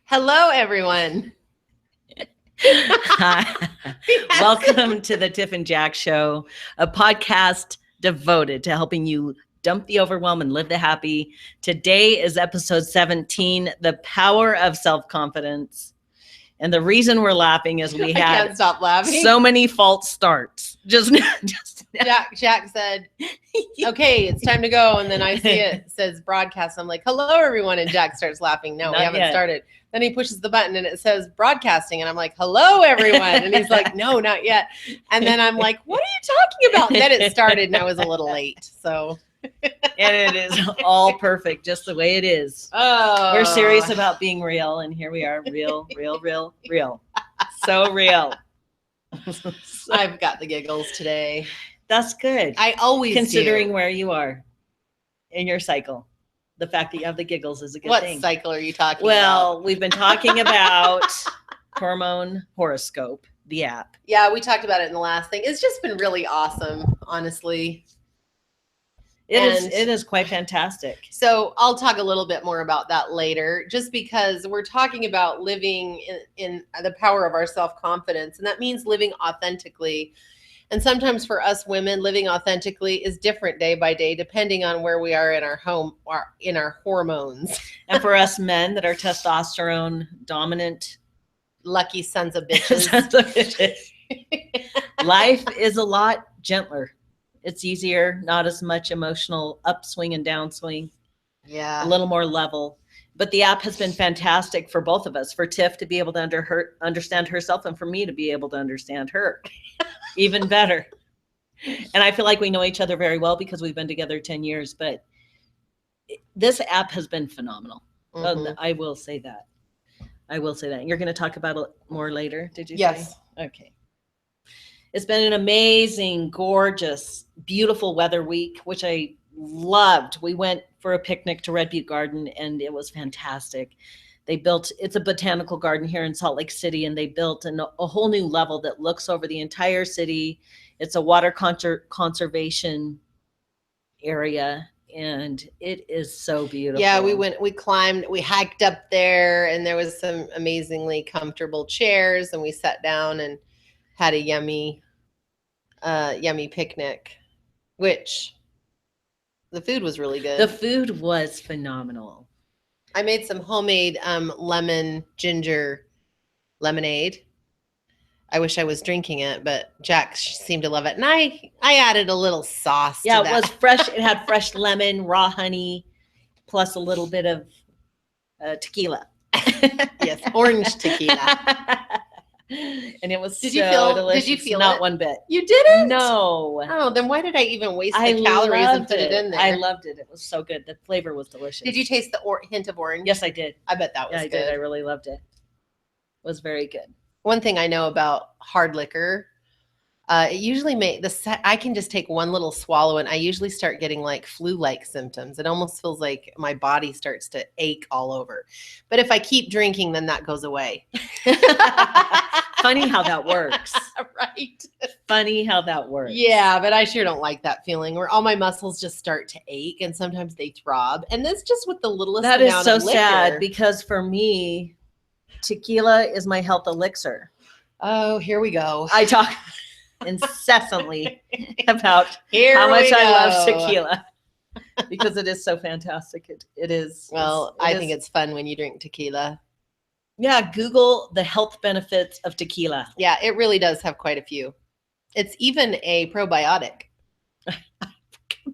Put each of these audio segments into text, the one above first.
Hello, everyone. Hi. Welcome to the Tiff and Jack Show, a podcast devoted to helping you dump the overwhelm and live the happy. Today is episode 17, The Power of Self-Confidence. And the reason we're laughing is we I had can't stop laughing. so many false starts. Just Jack said, okay, it's time to go. And then I see it says broadcast. I'm like, hello, everyone. And Jack starts laughing. No, Not we haven't yet. started. Then he pushes the button and it says broadcasting. And I'm like, hello, everyone. And he's like, no, not yet. And then I'm like, what are you talking about? And then it started and I was a little late. So. And it is all perfect, just the way it is. Oh, We're serious about being real, and here we are, real. So real. I've got the giggles today. That's good. I always Considering do. where you are in your cycle. The fact that you have the giggles is a good What thing. cycle are you talking about? Well, we've been talking about Hormone Horoscope, the app. Yeah, we talked about it in the last thing. It's just been really awesome, honestly. It is quite fantastic. So I'll talk a little bit more about that later, just because we're talking about living in the power of our self-confidence. And that means living authentically. And sometimes for us women, living authentically is different day by day, depending on where we are in our home or in our hormones. And for us men that are testosterone dominant, Lucky sons of bitches. Life is a lot gentler. It's easier, not as much emotional upswing and downswing, Yeah. a little more level. But the app has been fantastic for both of us, for Tiff to be able to understand herself and for me to be able to understand her even better. And I feel like we know each other very well because we've been together 10 years, but this app has been phenomenal. Mhm. I will say that. You're going to talk about it more later, did you say? Yes. Okay. It's been an amazing, gorgeous, beautiful weather week, which I loved. We went for a picnic to Red Butte Garden, and it was fantastic. It's a botanical garden here in Salt Lake City, and they built a whole new level that looks over the entire city. It's a water conservation area, and it is so beautiful. Yeah, we hiked up there, and there was some amazingly comfortable chairs, and we sat down and had a yummy picnic, which the food was really good. The food was phenomenal. I made some homemade lemon ginger lemonade. I wish I was drinking it, but Jack seemed to love it. And I added a little sauce to that. It was fresh. It had fresh lemon, raw honey, plus a little bit of tequila. Yes, orange tequila. And it was Did delicious. you feel Not it? one bit. You didn't? No. Oh, then why did I even waste the calories and put it in there? I loved it. It was so good. The flavor was delicious. Did you taste the hint of orange? Yes, I did. I bet that was I good. did. I really loved it. It was very good. One thing I know about hard liquor, it usually I can just take one little swallow and I usually start getting like flu-like symptoms. It almost feels like my body starts to ache all over. But if I keep drinking, then that goes away. Funny how that works. Right. Funny how that works. Yeah, but I sure don't like that feeling where all my muscles just start to ache and sometimes they throb. And that's just with the littlest That amount is so of liquor. sad because for me, tequila is my health elixir. Oh, here we go. I talk incessantly about how much I love tequila because it is so fantastic. It is. Well, I think it's fun when you drink tequila. Yeah, Google the health benefits of tequila. Yeah, it really does have quite a few. It's even a probiotic.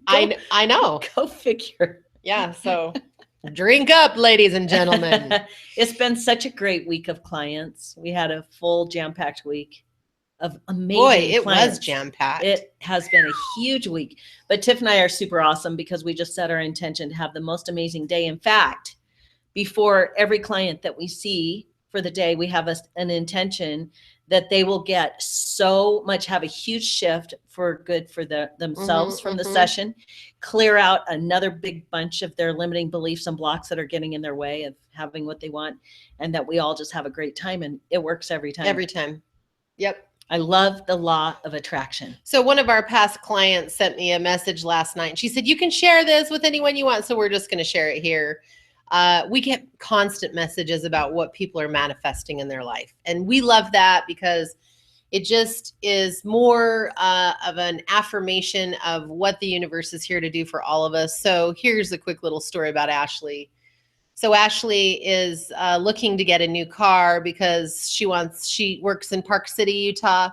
I know. Go figure. Yeah, so drink up, ladies and gentlemen. It's been such a great week of clients. We had a full jam-packed week of amazing it clients. was jam-packed. It has been a huge week. But Tiff and I are super awesome because we just set our intention to have the most amazing day. In fact, before every client that we see for the day, we have an intention that they will get so much, have a huge shift for good for themselves from the session, clear out another big bunch of their limiting beliefs and blocks that are getting in their way of having what they want, and that we all just have a great time. And it works every time. Every time. Yep. I love the law of attraction. So one of our past clients sent me a message last night. And she said, you can share this with anyone you want. So we're just going to share it here. we get constant messages about what people are manifesting in their life. And we love that because it just is more of an affirmation of what the universe is here to do for all of us. So here's a quick little story about Ashley. So Ashley is looking to get a new car because she works in Park City, Utah,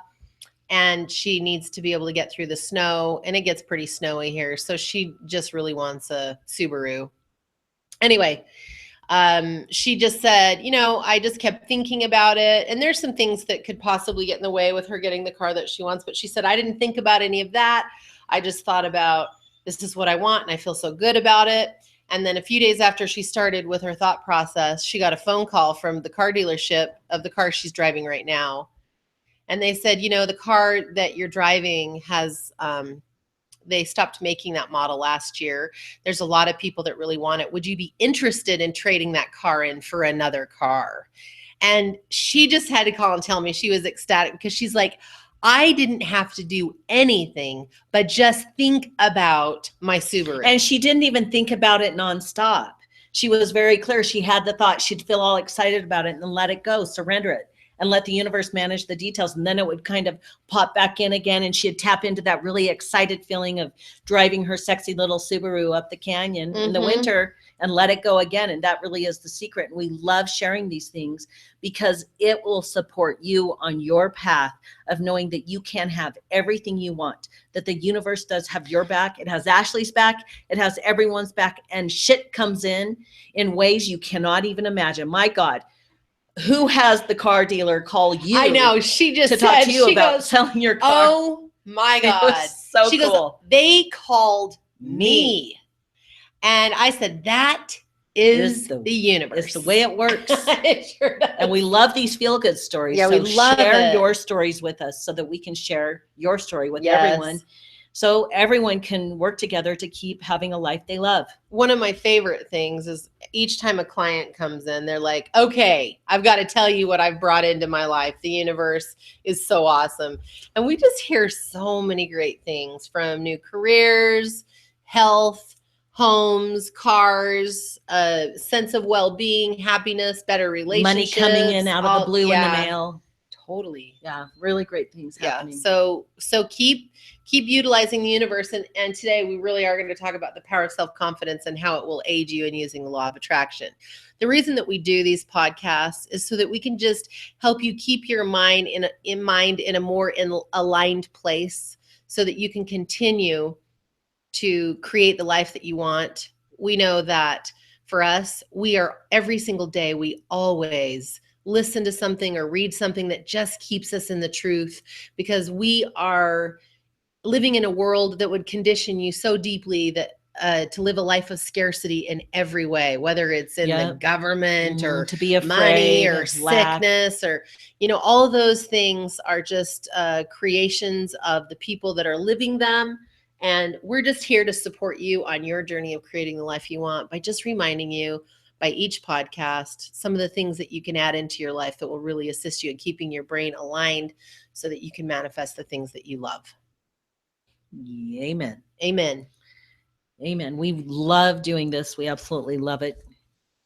and she needs to be able to get through the snow, and it gets pretty snowy here. So she just really wants a Subaru. Anyway, she just said, I just kept thinking about it. And there's some things that could possibly get in the way with her getting the car that she wants. But she said, I didn't think about any of that. I just thought about, this is what I want. And I feel so good about it. And then a few days after she started with her thought process, she got a phone call from the car dealership of the car she's driving right now. And they said, the car that you're driving has, they stopped making that model last year. There's a lot of people that really want it. Would you be interested in trading that car in for another car? And she just had to call and tell me she was ecstatic because she's like, I didn't have to do anything but just think about my Subaru. And she didn't even think about it nonstop. She was very clear. She had the thought, she'd feel all excited about it and then let it go, surrender it, and let the universe manage the details. And then it would kind of pop back in again, and she'd tap into that really excited feeling of driving her sexy little Subaru up the canyon in the winter and let it go again. And that really is the secret. And we love sharing these things because it will support you on your path of knowing that you can have everything you want, that the universe does have your back. It has Ashley's back. It has everyone's back, and shit comes in ways you cannot even imagine. My God. Who has the car dealer call you? I know. She just to talk to you about selling your car. Oh my God. So she cool. Goes, they called me. And I said, that is the universe. It's the way it works. It sure does. And we love these feel-good stories. Yeah, so we love share your stories with us so that we can share your story with everyone. So everyone can work together to keep having a life they love. One of my favorite things is each time a client comes in, they're like, okay, I've got to tell you what I've brought into my life. The universe is so awesome. And we just hear so many great things from new careers, health, homes, cars, a sense of well-being, happiness, better relationships. Money coming in out of the blue in the mail. Totally. Yeah, really great things happening. So keep utilizing the universe. And today we really are going to talk about the power of self-confidence and how it will aid you in using the law of attraction. The reason that we do these podcasts is so that we can just help you keep your mind in a more aligned place so that you can continue to create the life that you want. We know that for us, we are every single day, we always listen to something or read something that just keeps us in the truth, because we are living in a world that would condition you so deeply that to live a life of scarcity in every way, whether it's in the government or to be afraid, money or sickness or, all of those things are just creations of the people that are living them. And we're just here to support you on your journey of creating the life you want by just reminding you by each podcast some of the things that you can add into your life that will really assist you in keeping your brain aligned so that you can manifest the things that you love. Amen. Amen. Amen. We love doing this. We absolutely love it.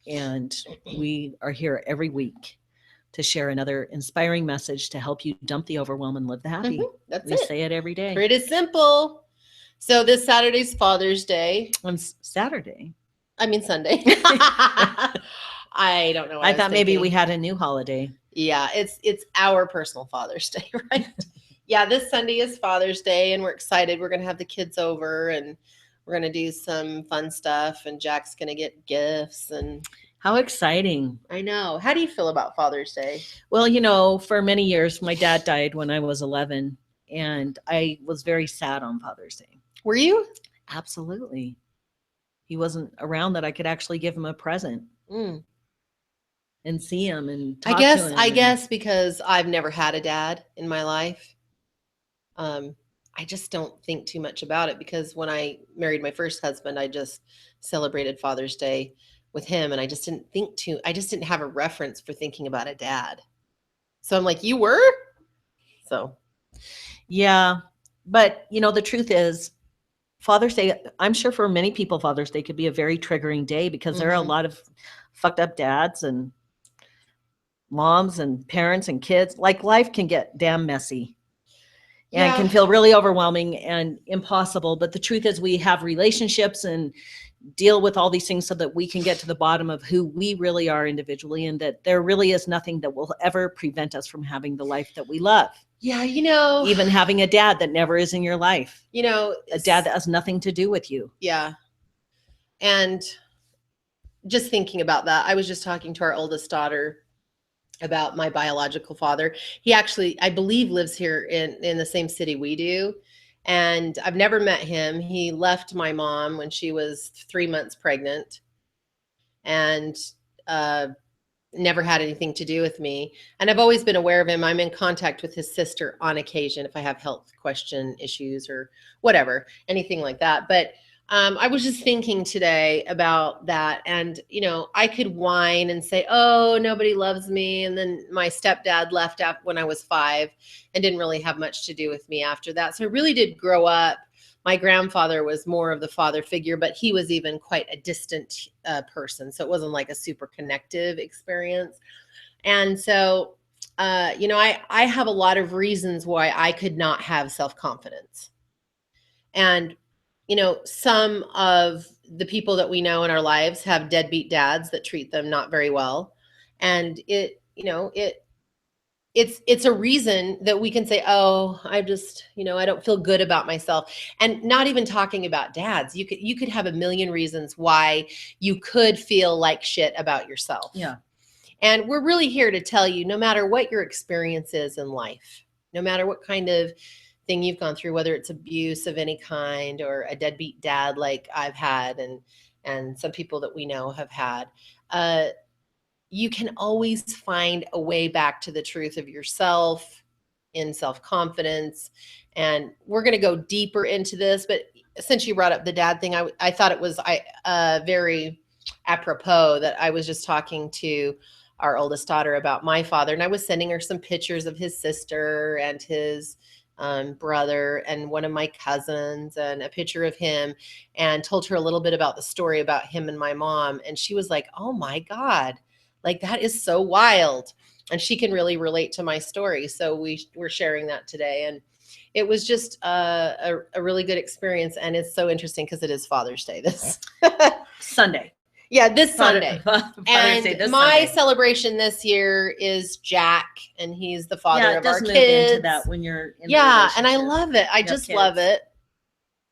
And we are here every week to share another inspiring message to help you dump the overwhelm and live the happy. That's we say it every day. Pretty simple. So this Saturday's Father's Day. On Saturday. I mean Sunday. I don't know. I thought maybe we had a new holiday. Yeah, it's our personal Father's Day, right? Yeah, this Sunday is Father's Day, and we're excited. We're going to have the kids over, and we're going to do some fun stuff, and Jack's going to get gifts. And how exciting. I know. How do you feel about Father's Day? Well, for many years, my dad died when I was 11, and I was very sad on Father's Day. Were you? Absolutely. He wasn't around that I could actually give him a present and see him and talk to him. I guess because I've never had a dad in my life. I just don't think too much about it, because when I married my first husband, I just celebrated Father's Day with him, and I just didn't have a reference for thinking about a dad. So I'm like, you were? So. Yeah. But, the truth is, Father's Day, I'm sure for many people, Father's Day could be a very triggering day because there are a lot of fucked up dads and moms and parents and kids. Like, life can get damn messy and can feel really overwhelming and impossible. But the truth is, we have relationships and deal with all these things so that we can get to the bottom of who we really are individually, and that there really is nothing that will ever prevent us from having the life that we love. Yeah, even having a dad that never is in your life, a dad that has nothing to do with you. Yeah. And just thinking about that, I was just talking to our oldest daughter about my biological father. He actually, I believe, lives here in the same city we do. And I've never met him. He left my mom when she was 3 months pregnant and never had anything to do with me. And I've always been aware of him. I'm in contact with his sister on occasion if I have health question issues or whatever, anything like that. But I was just thinking today about that. And, I could whine and say, oh, nobody loves me. And then my stepdad left when I was 5 and didn't really have much to do with me after that. So I really did grow up. My grandfather was more of the father figure, but he was even quite a distant person. So it wasn't like a super connective experience. And so, I have a lot of reasons why I could not have self-confidence. And, some of the people that we know in our lives have deadbeat dads that treat them not very well. And it's a reason that we can say, oh, I just, I don't feel good about myself. And not even talking about dads, you could have a million reasons why you could feel like shit about yourself. Yeah. And we're really here to tell you, no matter what your experience is in life, no matter what kind of thing you've gone through, whether it's abuse of any kind or a deadbeat dad like I've had and some people that we know have had, you can always find a way back to the truth of yourself in self-confidence. And we're going to go deeper into this, but since you brought up the dad thing, I thought it was very apropos that I was just talking to our oldest daughter about my father, and I was sending her some pictures of his sister and his brother and one of my cousins and a picture of him, and told her a little bit about the story about him and my mom. And she was like, oh my God, like that is so wild. And she can really relate to my story. So we're sharing that today. And it was just a really good experience. And it's so interesting because it is Father's Day this Sunday. Yeah, this Sunday. And my Sunday. Celebration this year is Jack, and he's the father of our move kids. into that when you're in and I love it. I just kids. love it.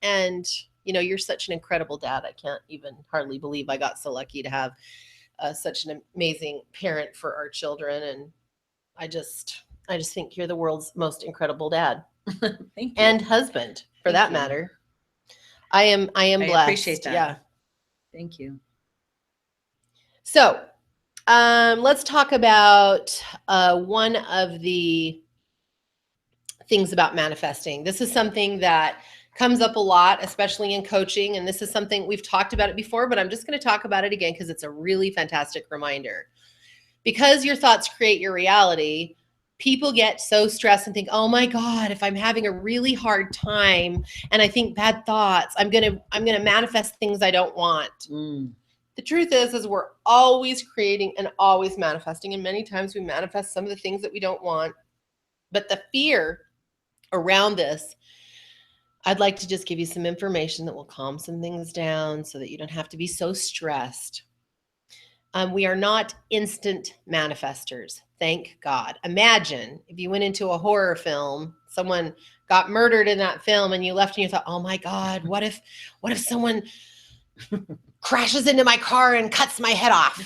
And you're such an incredible dad. I can't even hardly believe I got so lucky to have such an amazing parent for our children. And I just think you're the world's most incredible dad. Thank you. And husband, for that matter. I am blessed. I appreciate that. Yeah. Thank you. So let's talk about one of the things about manifesting. This is something that comes up a lot, especially in coaching. And this is something we've talked about it before, but I'm just going to talk about it again because it's a really fantastic reminder. Because your thoughts create your reality, people get so stressed and think, oh my God, if I'm having a really hard time and I think bad thoughts, I'm going to manifest things I don't want. The truth is we're always creating and always manifesting. And many times we manifest some of the things that we don't want. But the fear around this, I'd like to just give you some information that will calm some things down so that you don't have to be so stressed. We are not instant manifestors. Thank God. Imagine if you went into a horror film, someone got murdered in that film, and you left and you thought, oh my God, what if someone crashes into my car and cuts my head off?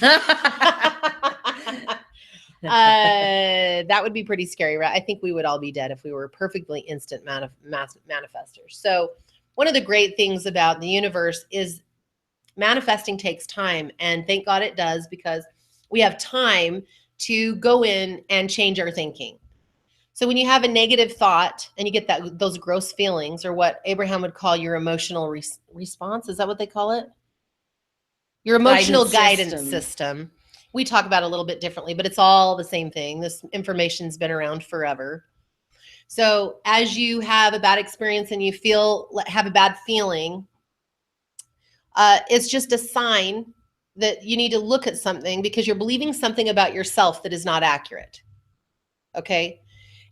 That would be pretty scary, right? I think we would all be dead if we were perfectly instant manifestors. So one of the great things about the universe is manifesting takes time, and thank God it does, because we have time to go in and change our thinking. So when you have a negative thought and you get those gross feelings, or what Abraham would call your emotional response, is that what they call it? Your emotional guidance system. We talk about it a little bit differently, but it's all the same thing. This information's been around forever. So as you have a bad experience and you have a bad feeling, it's just a sign that you need to look at something because you're believing something about yourself that is not accurate. Okay.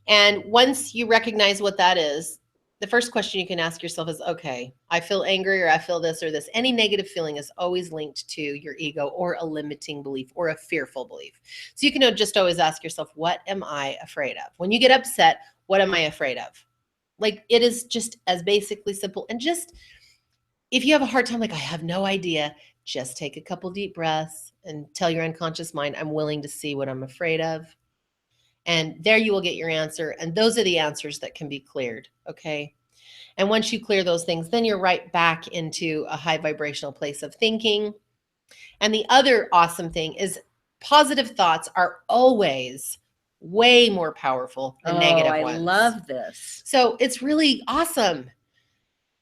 And once you recognize what that is, the first question you can ask yourself is, okay, I feel angry or I feel this or this. Any negative feeling is always linked to your ego or a limiting belief or a fearful belief. So you can just always ask yourself, what am I afraid of? When you get upset, what am I afraid of? Like, it is just as basically simple. And just, if you have a hard time, like, I have no idea, just take a couple deep breaths and tell your unconscious mind, I'm willing to see what I'm afraid of. And there you will get your answer. And those are the answers that can be cleared. Okay. And once you clear those things, then you're right back into a high vibrational place of thinking. And the other awesome thing is positive thoughts are always way more powerful than negative ones. I love this. So it's really awesome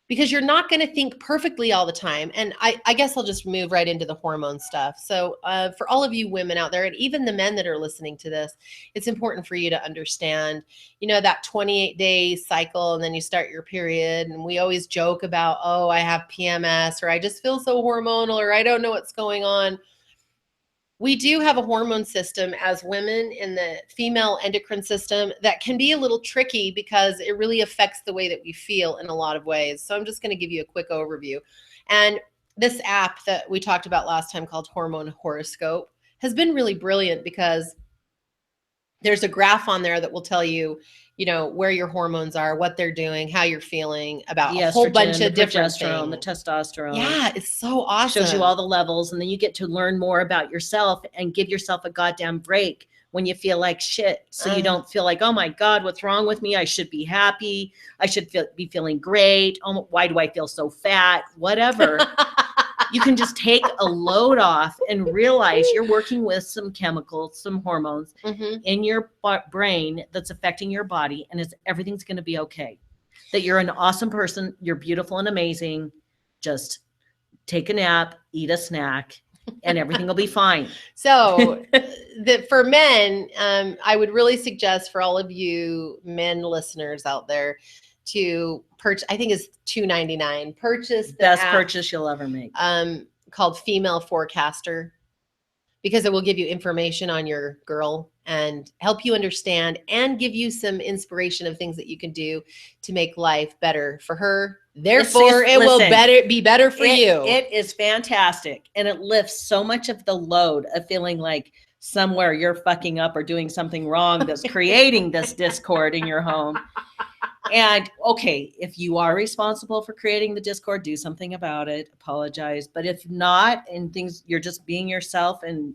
because you're not going to think perfectly all the time. And I guess I'll just move right into the hormone stuff. So for all of you women out there, and even the men that are listening to this, it's important for you to understand, that 28-day cycle, and then you start your period. And we always joke about, oh, I have PMS, or I just feel so hormonal, or I don't know what's going on. We do have a hormone system as women in the female endocrine system that can be a little tricky because it really affects the way that we feel in a lot of ways. So I'm just going to give you a quick overview. And this app that we talked about last time called Hormone Horoscope has been really brilliant because there's a graph on there that will tell you, where your hormones are, what they're doing, how you're feeling about a whole bunch of different things. The testosterone. Yeah, it's so awesome. Shows you all the levels, and then you get to learn more about yourself and give yourself a goddamn break when you feel like shit. So you don't feel like, oh my God, what's wrong with me? I should be happy. I should be feeling great. Oh, why do I feel so fat? Whatever. You can just take a load off and realize you're working with some chemicals, some hormones in your brain that's affecting your body, and everything's going to be okay. That you're an awesome person. You're beautiful and amazing. Just take a nap, eat a snack, and everything will be fine. So for men, I would really suggest for all of you men listeners out there to purchase, I think it's $2.99. Purchase the best app, purchase you'll ever make. Called Female Forecaster, because it will give you information on your girl and help you understand and give you some inspiration of things that you can do to make life better for her. Therefore, it will be better for you. It is fantastic. And it lifts so much of the load of feeling like somewhere you're fucking up or doing something wrong that's creating this discord in your home. And okay, if you are responsible for creating the discord, do something about it, apologize. But if not, and you're just being yourself, and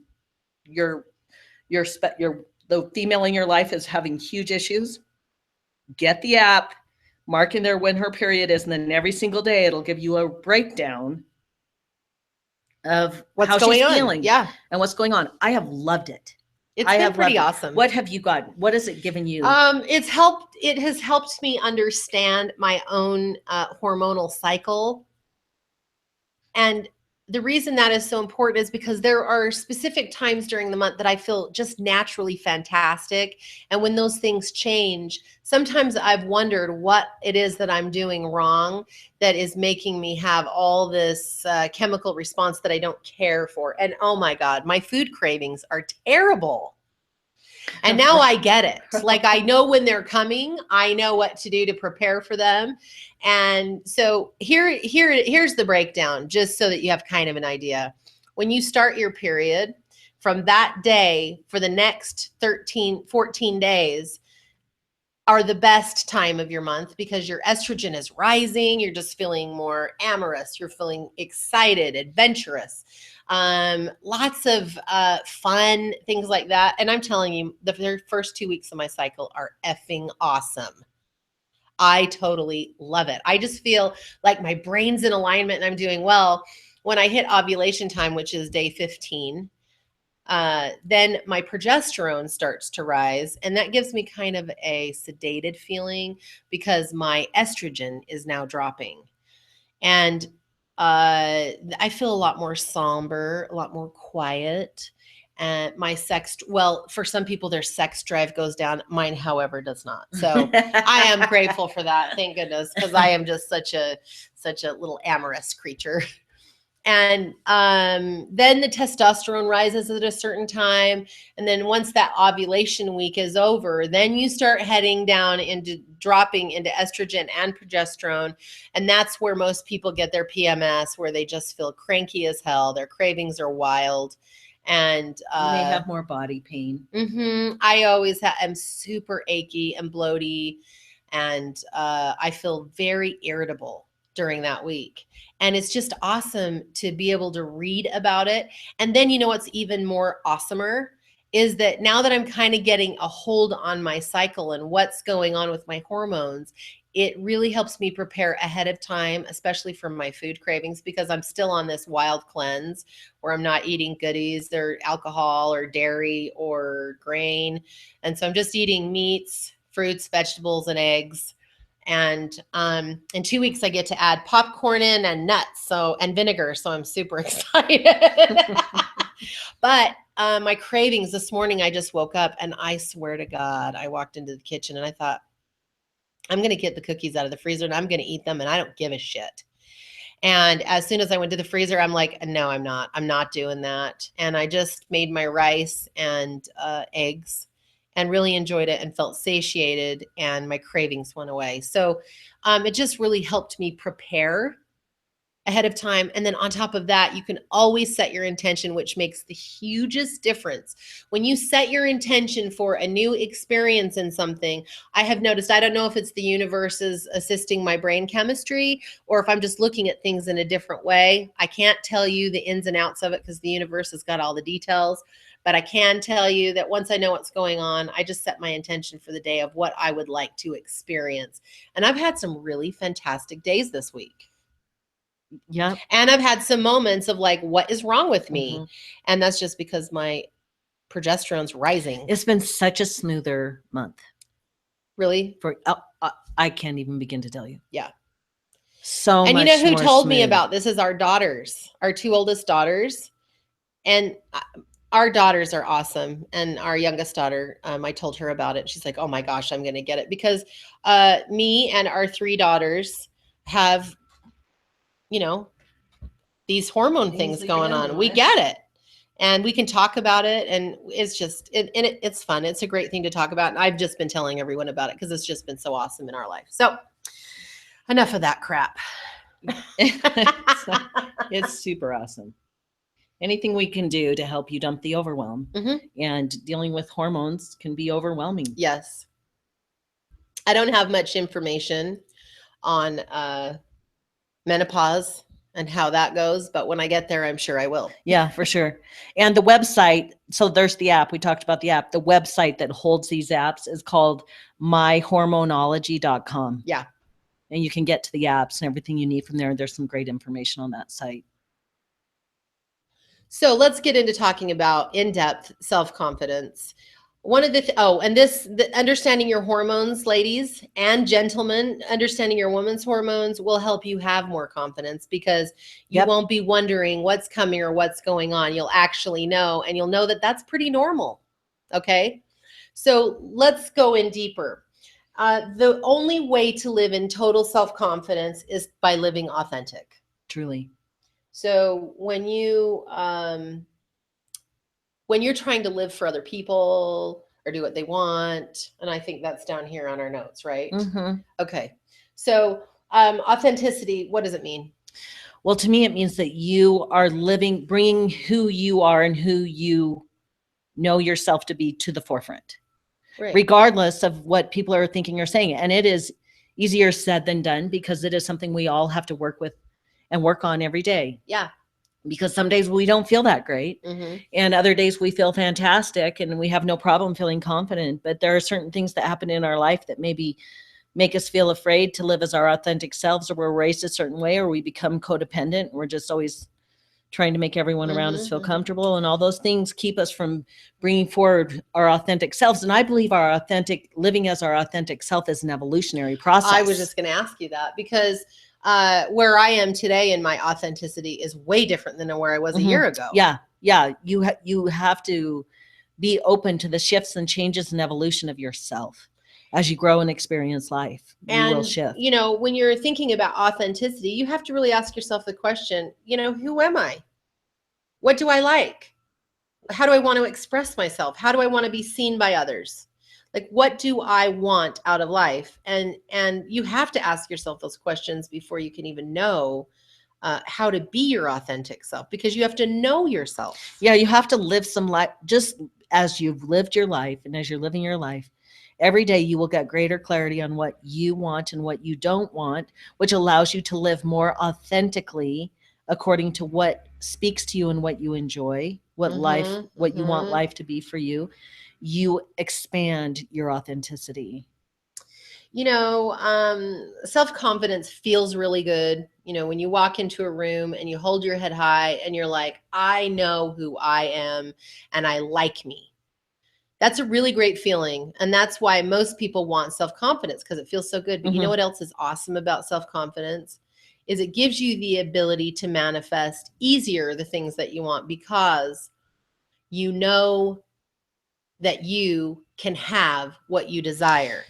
the female in your life is having huge issues, get the app, mark in there when her period is, and then every single day it'll give you a breakdown of how she's feeling. Yeah. And what's going on. I have loved it. It's been pretty awesome. What have you got? What has it given you? It has helped me understand my own hormonal cycle. And the reason that is so important is because there are specific times during the month that I feel just naturally fantastic. And when those things change, sometimes I've wondered what it is that I'm doing wrong that is making me have all this chemical response that I don't care for. And oh my God, my food cravings are terrible. And now I get it. Like, I know when they're coming. I know what to do to prepare for them. And so here's the breakdown, just so that you have kind of an idea. When you start your period, from that day for the next 14 days are the best time of your month because your estrogen is rising. You're just feeling more amorous. You're feeling excited, adventurous. Lots of fun, things like that. And I'm telling you, the first 2 weeks of my cycle are effing awesome. I totally love it. I just feel like my brain's in alignment and I'm doing well. When I hit ovulation time, which is day 15, then my progesterone starts to rise, and that gives me kind of a sedated feeling because my estrogen is now dropping. And I feel a lot more somber, a lot more quiet. And my for some people, their sex drive goes down. Mine, however, does not. So I am grateful for that. Thank goodness, because I am just such a little amorous creature. And then the testosterone rises at a certain time. And then once that ovulation week is over, then you start heading down into dropping into estrogen and progesterone. And that's where most people get their PMS, where they just feel cranky as hell. Their cravings are wild. And they have more body pain. I always am super achy and bloaty. And I feel very irritable during that week. And it's just awesome to be able to read about it. And then, what's even more awesomer is that now that I'm kind of getting a hold on my cycle and what's going on with my hormones, it really helps me prepare ahead of time, especially for my food cravings, because I'm still on this wild cleanse where I'm not eating goodies or alcohol or dairy or grain. And so I'm just eating meats, fruits, vegetables, and eggs. And in 2 weeks, I get to add popcorn in and nuts, and vinegar. So I'm super excited. But my cravings this morning, I just woke up and I swear to God, I walked into the kitchen and I thought, I'm going to get the cookies out of the freezer and I'm going to eat them and I don't give a shit. And as soon as I went to the freezer, I'm like, no, I'm not doing that. And I just made my rice and eggs and really enjoyed it and felt satiated, and my cravings went away. So it just really helped me prepare ahead of time. And then on top of that, you can always set your intention, which makes the hugest difference. When you set your intention for a new experience in something, I have noticed, I don't know if it's the universe is assisting my brain chemistry or if I'm just looking at things in a different way. I can't tell you the ins and outs of it because the universe has got all the details. But I can tell you that once I know what's going on, I just set my intention for the day of what I would like to experience. And I've had some really fantastic days this week. Yeah. And I've had some moments of like, what is wrong with me? And that's just because my progesterone's rising. It's been such a smoother month. Really? I can't even begin to tell you. Yeah. So and much you know who more told smooth. me about this is our daughters, our two oldest daughters. And our daughters are awesome. And our youngest daughter, I told her about it. She's like, oh my gosh, I'm going to get it. Because me and our three daughters have, these hormone things going on. We get it. And we can talk about it. And it's just, it's fun. It's a great thing to talk about. And I've just been telling everyone about it because it's just been so awesome in our life. So enough of that crap. It's super awesome. Anything we can do to help you dump the overwhelm. And dealing with hormones can be overwhelming. Yes. I don't have much information on menopause and how that goes, but when I get there, I'm sure I will. Yeah, for sure. And the website, so there's the app. We talked about the app. The website that holds these apps is called myhormonology.com. Yeah. And you can get to the apps and everything you need from there. There's some great information on that site. So let's get into talking about in-depth self-confidence. One of the understanding your hormones, ladies and gentlemen, understanding your woman's hormones will help you have more confidence because you won't be wondering what's coming or what's going on. You'll actually know, and you'll know that that's pretty normal. Okay. So let's go in deeper. The only way to live in total self-confidence is by living authentic. Truly. So when you're trying to live for other people or do what they want, and I think that's down here on our notes, right? Okay. So authenticity, what does it mean? Well, to me, it means that you are bringing who you are and who you know yourself to be to the forefront, regardless of what people are thinking or saying. And it is easier said than done because it is something we all have to work with and work on every day. Yeah. Because some days we don't feel that great and other days we feel fantastic and we have no problem feeling confident. But there are certain things that happen in our life that maybe make us feel afraid to live as our authentic selves, or we're raised a certain way, or we become codependent. We're just always trying to make everyone around us feel comfortable. And all those things keep us from bringing forward our authentic selves. And I believe living as our authentic self is an evolutionary process. I was just going to ask you that because where I am today in my authenticity is way different than where I was a year ago. Yeah. Yeah, you have to be open to the shifts and changes and evolution of yourself as you grow and experience life. You will And, shift. when you're thinking about authenticity, you have to really ask yourself the question, who am I? What do I like? How do I want to express myself? How do I want to be seen by others? Like, what do I want out of life? And you have to ask yourself those questions before you can even know how to be your authentic self, because you have to know yourself. Yeah, you have to live some life just as you've lived your life, and as you're living your life. Every day you will get greater clarity on what you want and what you don't want, which allows you to live more authentically according to what speaks to you and what you enjoy, what you want life to be for you. You expand your authenticity. Self-confidence feels really good. When you walk into a room and you hold your head high and you're like, I know who I am and I like me. That's a really great feeling. And that's why most people want self-confidence, because it feels so good. But you know what else is awesome about self-confidence? Is it gives you the ability to manifest easier the things that you want, because you know that you can have what you desire.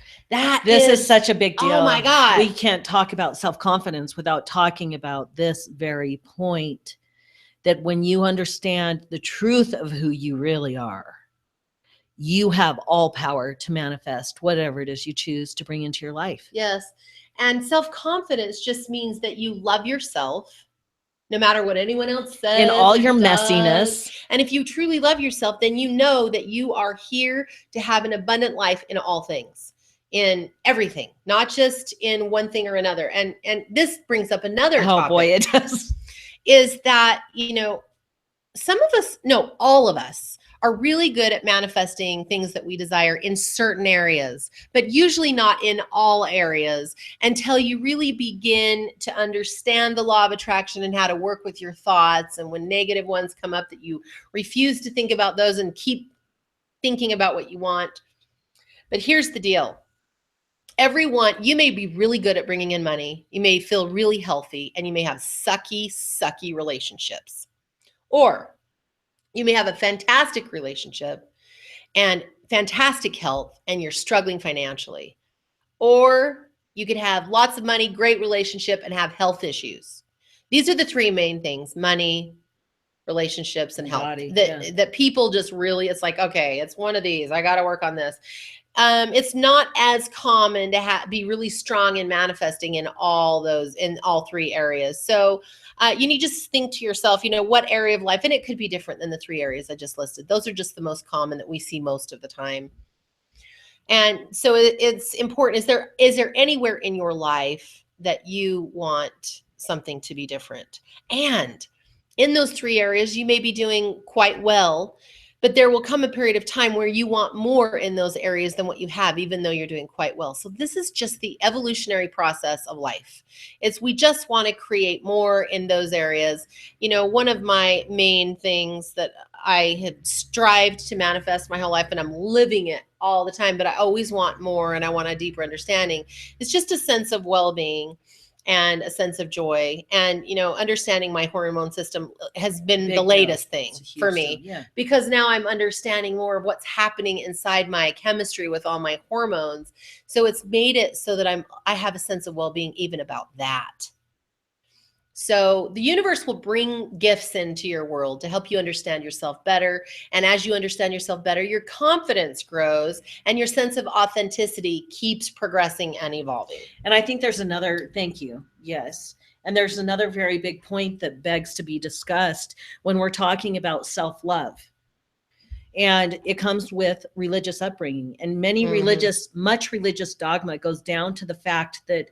This is such a big deal. Oh my God. We can't talk about self-confidence without talking about this very point, that when you understand the truth of who you really are, you have all power to manifest whatever it is you choose to bring into your life. Yes. And self-confidence just means that you love yourself, no matter what anyone else says. In all your does. messiness. And if you truly love yourself, then you know that you are here to have an abundant life in all things, in everything, not just in one thing or another. And this brings up another topic. Oh boy, it does. Is that, some of us, no, all of us are really good at manifesting things that we desire in certain areas, but usually not in all areas, until you really begin to understand the law of attraction and how to work with your thoughts. And when negative ones come up, that you refuse to think about those and keep thinking about what you want. But here's the deal. You may be really good at bringing in money. You may feel really healthy, and you may have sucky relationships. Or you may have a fantastic relationship and fantastic health, and you're struggling financially. Or you could have lots of money, great relationship, and have health issues. These are the three main things: money, relationships, and health. That people just really, it's like, okay, it's one of these. I got to work on this. It's not as common to be really strong in manifesting in all three areas. So you need to just think to yourself, what area of life, and it could be different than the three areas I just listed. Those are just the most common that we see most of the time. And so it's important. Is there anywhere in your life that you want something to be different? And in those three areas, you may be doing quite well, but there will come a period of time where you want more in those areas than what you have, even though you're doing quite well. So this is just the evolutionary process of life. We just want to create more in those areas. One of my main things that I have strived to manifest my whole life, and I'm living it all the time, but I always want more and I want a deeper understanding. It's just a sense of well-being and a sense of joy. And, understanding my hormone system has been the latest thing for me, because now I'm understanding more of what's happening inside my chemistry with all my hormones. So it's made it so that I have a sense of well-being even about that. So the universe will bring gifts into your world to help you understand yourself better. And as you understand yourself better, your confidence grows and your sense of authenticity keeps progressing and evolving. And I think there's another, thank you. Yes. And there's another very big point that begs to be discussed when we're talking about self-love. And it comes with religious upbringing, and much religious dogma goes down to the fact that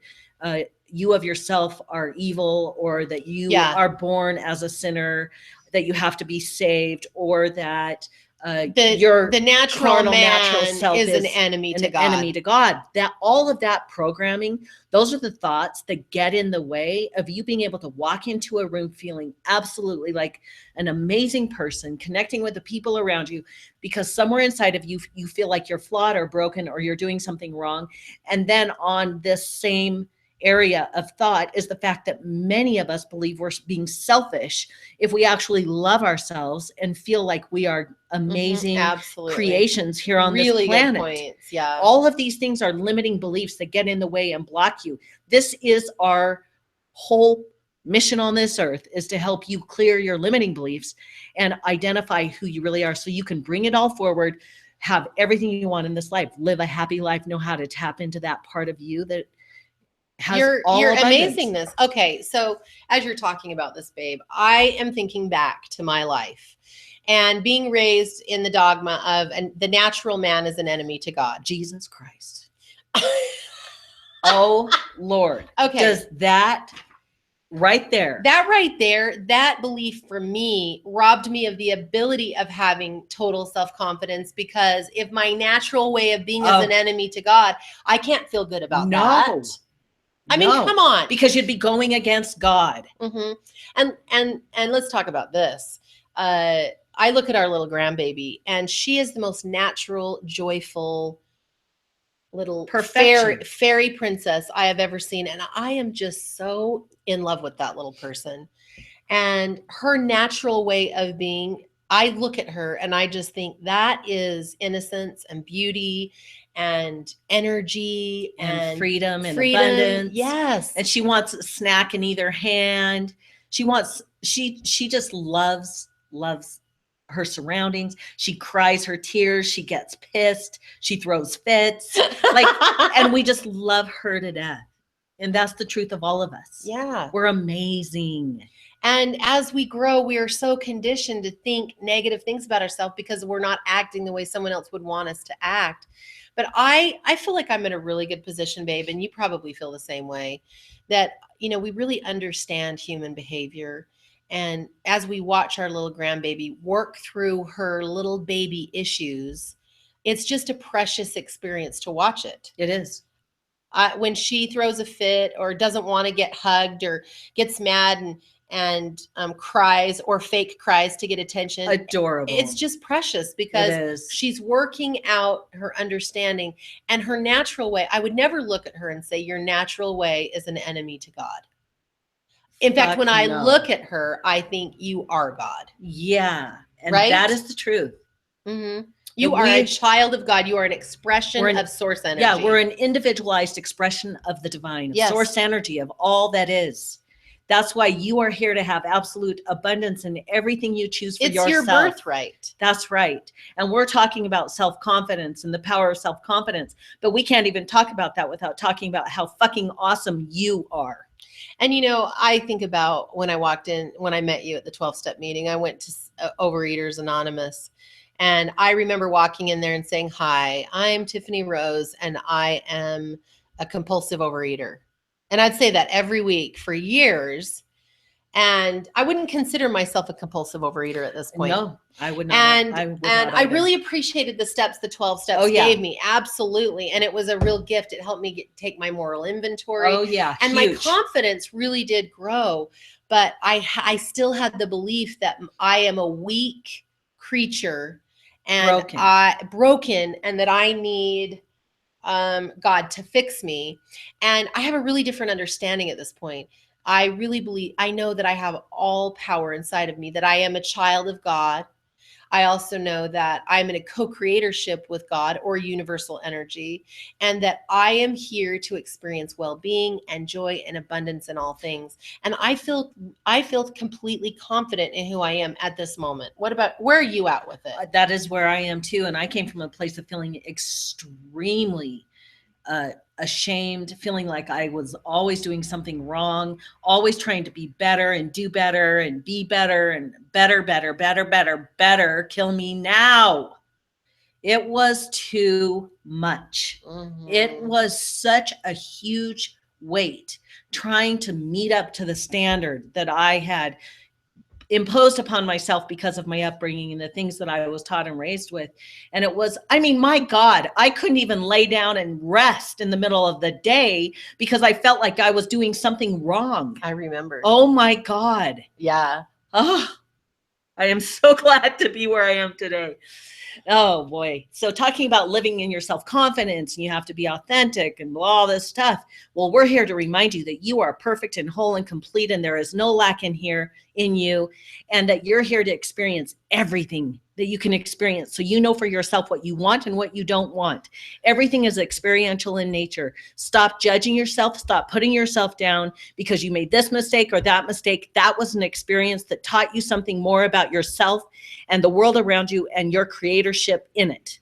you of yourself are evil, or that you are born as a sinner, that you have to be saved, or that the natural self is an enemy to God. Enemy to God. That all of that programming, those are the thoughts that get in the way of you being able to walk into a room feeling absolutely like an amazing person, connecting with the people around you, because somewhere inside of you, you feel like you're flawed or broken or you're doing something wrong. And then on this same area of thought is the fact that many of us believe we're being selfish if we actually love ourselves and feel like we are amazing Absolutely. creations here on this Really planet. good points. Yeah. All of these things are limiting beliefs that get in the way and block you. This is our whole mission on this earth, is to help you clear your limiting beliefs and identify who you really are, so you can bring it all forward, have everything you want in this life, live a happy life, know how to tap into that part of you that has your abundance. amazingness. Okay, so as you're talking about this, babe, I am thinking back to my life and being raised in the dogma of, and the natural man is an enemy to God. Jesus Christ. Oh Lord. Okay. Does that right there, that belief for me robbed me of the ability of having total self-confidence, because if my natural way of being is an enemy to God, I can't feel good about that. I mean, come on. Because you'd be going against God. And let's talk about this. I look at our little grandbaby, and she is the most natural, joyful little fairy princess I have ever seen. And I am just so in love with that little person. And her natural way of being, I look at her and I just think that is innocence and beauty and energy and freedom and abundance. Yes. And she wants a snack in either hand. She just loves her surroundings. She cries her tears. She gets pissed. She throws fits. And we just love her to death. And that's the truth of all of us. Yeah. We're amazing. And as we grow, we are so conditioned to think negative things about ourselves because we're not acting the way someone else would want us to act. But I feel like I'm in a really good position, babe, and you probably feel the same way, that, we really understand human behavior. And as we watch our little grandbaby work through her little baby issues, it's just a precious experience to watch it. It is. When she throws a fit or doesn't want to get hugged or gets mad and cries or fake cries to get attention. Adorable. It's just precious because she's working out her understanding and her natural way. I would never look at her and say, your natural way is an enemy to God. In fact, when I look at her, I think you are God. Yeah. And right? That is the truth. Mm-hmm. You are a child of God. You are an expression of source energy. Yeah, we're an individualized expression of the divine, source energy of all that is. That's why you are here to have absolute abundance in everything you choose for yourself. It's your birthright. That's right. And we're talking about self-confidence and the power of self-confidence. But we can't even talk about that without talking about how fucking awesome you are. And, I think about when I met you at the 12-step meeting, I went to Overeaters Anonymous. And I remember walking in there and saying, hi, I'm Tiffany Rose, and I am a compulsive overeater. And I'd say that every week for years. And I wouldn't consider myself a compulsive overeater at this point. No, I would not. And I really appreciated the 12 steps gave me. Absolutely. And it was a real gift. It helped me take my moral inventory. Oh yeah. And my confidence really did grow. But I still had the belief that I am a weak creature and broken, and that I need God to fix me. And I have a really different understanding at this point. I really believe, I know that I have all power inside of me, that I am a child of God. I also know that I'm in a co-creatorship with God or universal energy, and that I am here to experience well-being and joy and abundance in all things. And I feel completely confident in who I am at this moment. Where are you at with it? That is where I am too. And I came from a place of feeling extremely ashamed, feeling like I was always doing something wrong, always trying to be better and do better and be better and better, kill me now. It was too much. Mm-hmm. It was such a huge weight trying to meet up to the standard that I had imposed upon myself because of my upbringing and the things that I was taught and raised with. And it was, my God, I couldn't even lay down and rest in the middle of the day because I felt like I was doing something wrong. I remember. Oh my God. Yeah. Oh, I am so glad to be where I am today. Oh boy. So talking about living in your self-confidence and you have to be authentic and all this stuff. Well, we're here to remind you that you are perfect and whole and complete and there is no lack in here in you and that you're here to experience everything that you can experience. So you know for yourself what you want and what you don't want. Everything is experiential in nature. Stop judging yourself. Stop putting yourself down because you made this mistake or that mistake. That was an experience that taught you something more about yourself and the world around you and your creatorship in it.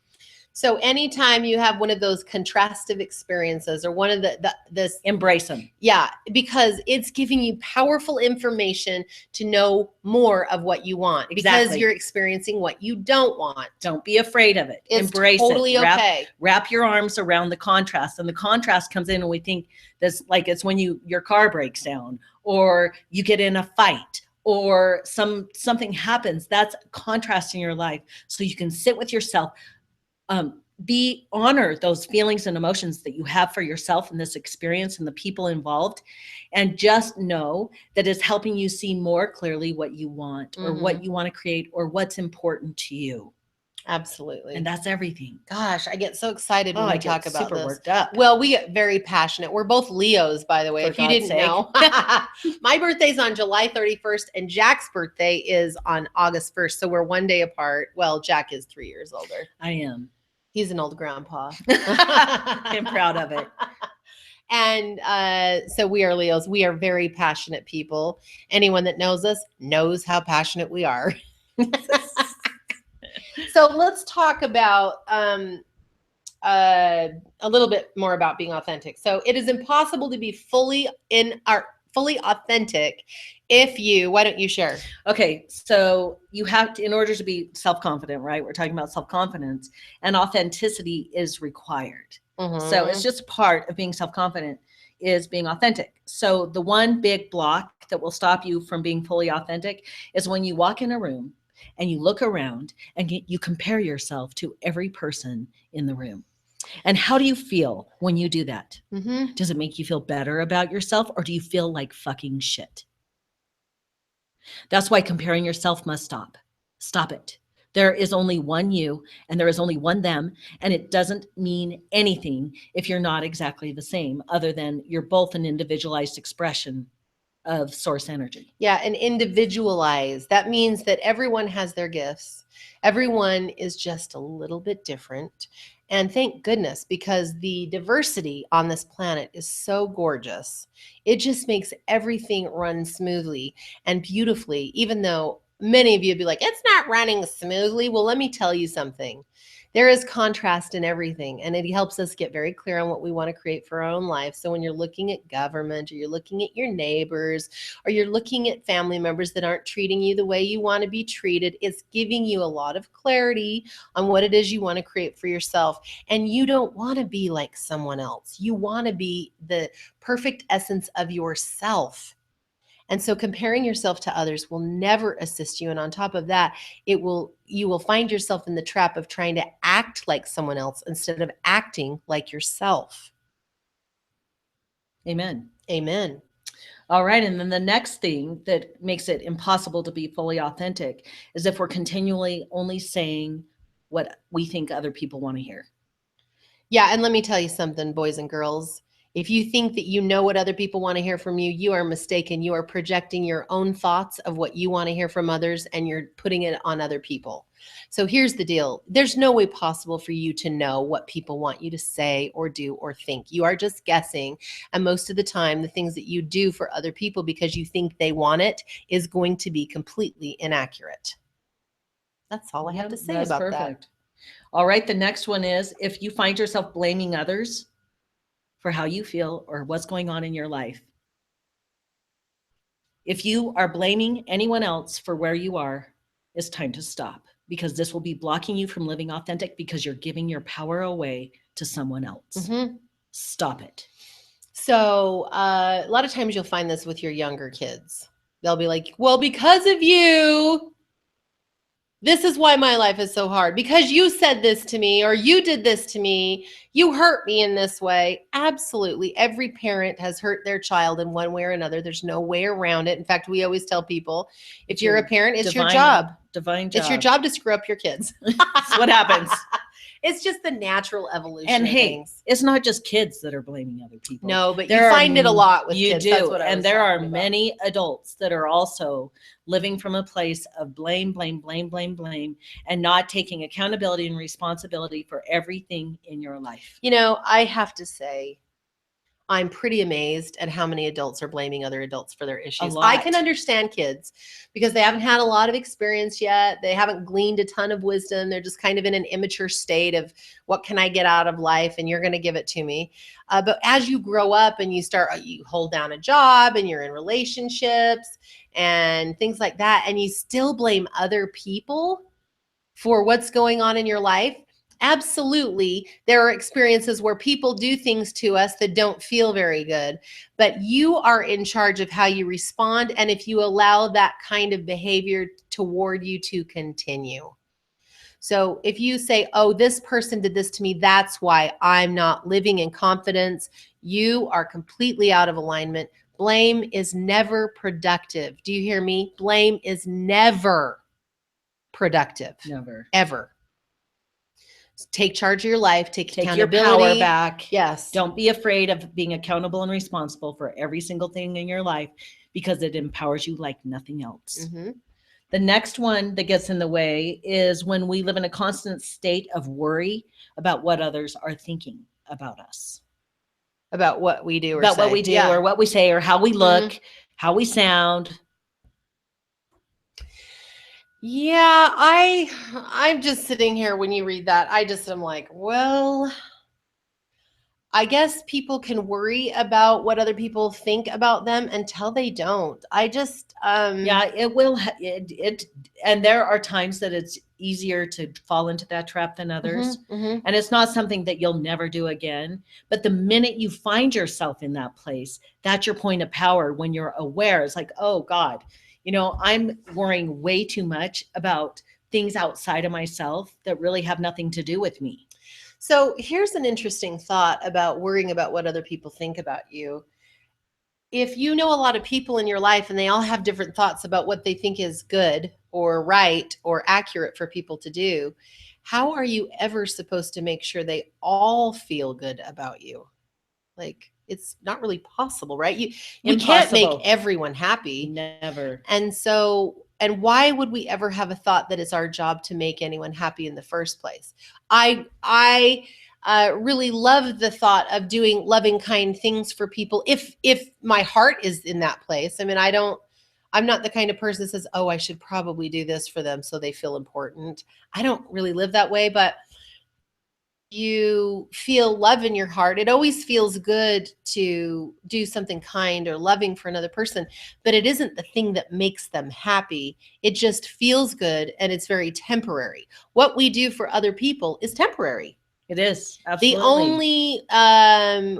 So anytime you have one of those contrastive experiences or one of this, embrace them. Yeah, because it's giving you powerful information to know more of what you want. Exactly. Because you're experiencing what you don't want. Don't be afraid of it. It's Embrace totally it. okay. Wrap your arms around the contrast. And the contrast comes in and we think that's like it's when your car breaks down or you get in a fight or something happens. That's contrast in your life. So you can sit with yourself. Honor those feelings and emotions that you have for yourself in this experience and the people involved, and just know that it's helping you see more clearly what you want or what you want to create or what's important to you. Absolutely. And that's everything. Gosh, I get so excited when we talk about super this. Worked up. Well, we get very passionate. We're both Leos, by the way, if you didn't know. My birthday's on July 31st and Jack's birthday is on August 1st. So we're one day apart. Well, Jack is 3 years older. I am. He's an old grandpa. I'm proud of it. And so we are Leos. We are very passionate people. Anyone that knows us knows how passionate we are. So let's talk about a little bit more about being authentic. So it is impossible to be fully authentic if you, why don't you share? Okay. So you have to, in order to be self-confident, right? We're talking about self-confidence and authenticity is required. So it's just part of being self-confident is being authentic. So the one big block that will stop you from being fully authentic is when you walk in a room and you look around and you compare yourself to every person in the room. And how do you feel when you do that? Does it make you feel better about yourself or do you feel like fucking shit? That's why comparing yourself must stop. Stop it. There is only one you and there is only one them. And it doesn't mean anything if you're not exactly the same, other than you're both an individualized expression of source energy. Yeah, and individualized. That means that everyone has their gifts. Everyone is just a little bit different. And thank goodness, because the diversity on this planet is so gorgeous. It just makes everything run smoothly and beautifully, even though many of you would be like, it's not running smoothly. Well, let me tell you something. There is contrast in everything, and it helps us get very clear on what we want to create for our own life. So when you're looking at government or you're looking at your neighbors or you're looking at family members that aren't treating you the way you want to be treated, it's giving you a lot of clarity on what it is you want to create for yourself. And you don't want to be like someone else. You want to be the perfect essence of yourself. And so comparing yourself to others will never assist you. And on top of that, you will find yourself in the trap of trying to act like someone else instead of acting like yourself. Amen. Amen. All right. And then the next thing that makes it impossible to be fully authentic is if we're continually only saying what we think other people want to hear. Yeah. And let me tell you something, boys and girls. If you think that you know what other people want to hear from you, you are mistaken. You are projecting your own thoughts of what you want to hear from others, and you're putting it on other people. So here's the deal. There's no way possible for you to know what people want you to say or do or think. You are just guessing. And most of the time, the things that you do for other people because you think they want it is going to be completely inaccurate. That's all I have to say about that. All right. The next one is if you find yourself blaming others for how you feel or what's going on in your life. If you are blaming anyone else for where you are, it's time to stop, because this will be blocking you from living authentic because you're giving your power away to someone else. Stop it. So a lot of times you'll find this with your younger kids. They'll be like, well, because of you, This is why my life is so hard, because you said this to me, or you did this to me. You hurt me in this way. Absolutely. Every parent has hurt their child in one way or another. There's no way around it. In fact, we always tell people, if you're a parent, it's your job. Divine job. It's your job to screw up your kids. That's what happens. It's just the natural evolution and of hey, things. It's not just kids that are blaming other people. No, but you find it a lot with you kids. do. That's what I was and there are talking many adults that are also living from a place of blame, and not taking accountability and responsibility for everything in your life. You know, I have to say, I'm pretty amazed at how many adults are blaming other adults for their issues. I can understand kids because they haven't had a lot of experience yet. They haven't gleaned a ton of wisdom. They're just kind of in an immature state of what can I get out of life, and you're going to give it to me. But as you grow up and you hold down a job and you're in relationships and things like that, and you still blame other people for what's going on in your life. Absolutely, there are experiences where people do things to us that don't feel very good, but you are in charge of how you respond and if you allow that kind of behavior toward you to continue. So if you say, oh, this person did this to me, that's why I'm not living in confidence, you are completely out of alignment. Blame is never productive. Do you hear me? Blame is never productive. Never. Ever. Take charge of your life. Take accountability. Your power back. Yes. Don't be afraid of being accountable and responsible for every single thing in your life, because it empowers you like nothing else. Mm-hmm. The next one that gets in the way is when we live in a constant state of worry about what others are thinking about us. About what we do or about say. What we do or what we say or how we look, how we sound. Yeah, I'm just sitting here when you read that. I just am like, well, I guess people can worry about what other people think about them until they don't. I just yeah, it will and there are times that it's easier to fall into that trap than others. Mm-hmm. And it's not something that you'll never do again. But the minute you find yourself in that place, that's your point of power. When you're aware, it's like, oh God, you know, I'm worrying way too much about things outside of myself that really have nothing to do with me. So here's an interesting thought about worrying about what other people think about you. If you know a lot of people in your life and they all have different thoughts about what they think is good or right or accurate for people to do, how are you ever supposed to make sure they all feel good about you? Like, it's not really possible, right? We can't make everyone happy. Never. And why would we ever have a thought that it's our job to make anyone happy in the first place? I really love the thought of doing loving, kind things for people if my heart is in that place. I mean, I'm not the kind of person that says, oh, I should probably do this for them so they feel important. I don't really live that way, but you feel love in your heart. It always feels good to do something kind or loving for another person, but it isn't the thing that makes them happy. It just feels good and it's very temporary. What we do for other people is temporary. It is. Absolutely. The only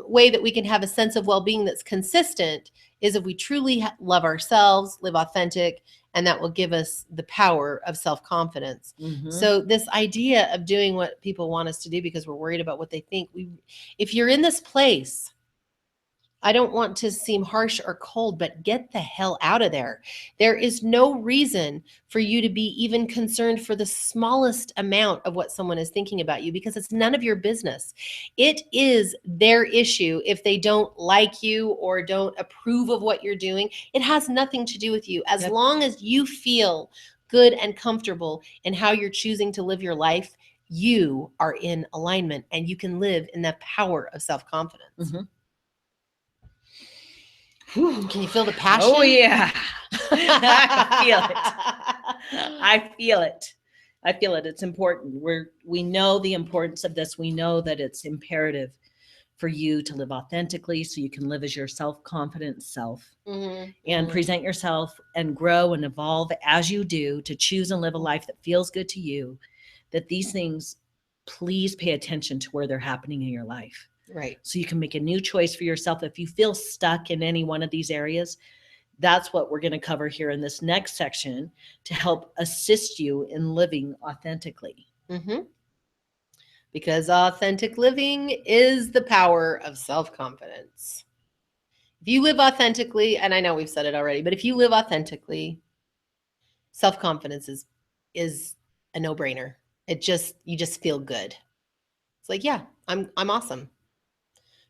way that we can have a sense of well-being that's consistent is if we truly love ourselves, live authentic, and that will give us the power of self-confidence. Mm-hmm. So this idea of doing what people want us to do because we're worried about what they think, if you're in this place, I don't want to seem harsh or cold, but get the hell out of there. There is no reason for you to be even concerned for the smallest amount of what someone is thinking about you, because it's none of your business. It is their issue if they don't like you or don't approve of what you're doing. It has nothing to do with you. As long as you feel good and comfortable in how you're choosing to live your life, you are in alignment and you can live in the power of self-confidence. Mm-hmm. Can you feel the passion? Oh, yeah. I feel it. It's important. We know the importance of this. We know that it's imperative for you to live authentically so you can live as your self-confident self and present yourself and grow and evolve as you do, to choose and live a life that feels good to you. That these things, please pay attention to where they're happening in your life. Right. So you can make a new choice for yourself. If you feel stuck in any one of these areas, that's what we're going to cover here in this next section to help assist you in living authentically. Mm-hmm. Because authentic living is the power of self-confidence. If you live authentically, and I know we've said it already, but if you live authentically, self-confidence is a no-brainer. You just feel good. It's like, yeah, I'm awesome.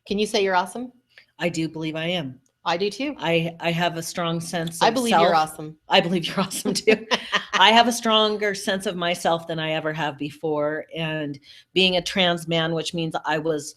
Can you say you're awesome? I do believe I am. I do too. I have a strong sense of I believe self. you're awesome. I believe you're awesome too. I have a stronger sense of myself than I ever have before. And being a trans man, which means I was